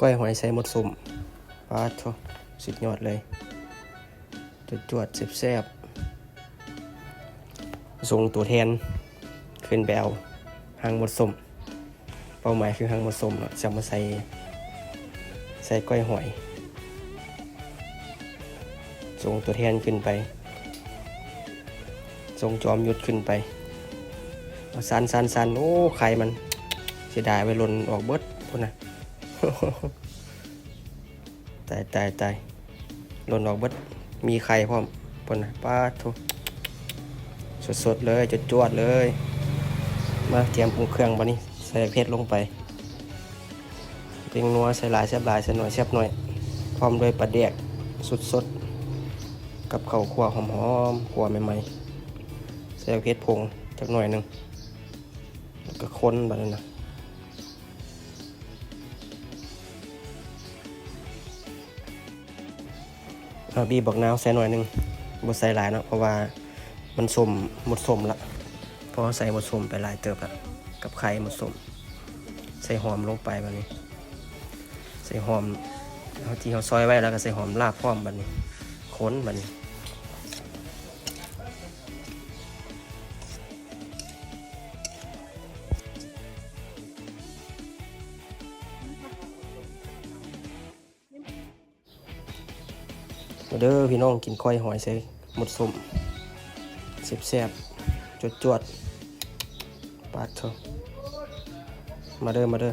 ก้อยหอยใส่หมดสุ่มปลาโถสุดยอดเลยจวดแซ่บๆส่งตัวแทนขึ้นไปเอาหางหมดสุ่มเป้าหมายคือหางหมดสุ่มจะมาใส่ก้อยหอยส่งตัวแทนขึ้นไปส่งจอมยุทธขึ้นไปสันโอ้ไข่มันเสียดายไปหล่นออกเบิดพุ่นนะ ตายหล่นออกเบิดมีไข่พร้อมพุ่นนะป้าทุสดเลยจวดเลยมาเตรียมปรุงเครื่องบัดนี้ใส่เผ็ดลงไปเป็นนัวใส่หลายแซ่บหลายใส่หน่อยแซ่บหน่อยพร้อมด้วยปลาแดกสดกับข้าวคั่วหอมๆคั่วใหม่ๆใส่เผ็ดผงจักหน่อยนึงแล้วก็คนบัดนี้นะบีบบักนาวใส่หน่อยนึงบ่ใส่หลายเนาะเพราะว่ามันส้มหมดส้มละพอใส่หมดส้มไปหลายเติบละกับไข่หมดส้มใส่หอมลงไปบัดนี้ใส่หอมที่เขาซอยไว้แล้วก็ใส่หอมลาบพร้อมบัดนี้คนบัดนี้มาเด้อพี่น้องกินก้อยหอยใส่หมดส้มแซ่บจวดปาดเถอะมาเด้อ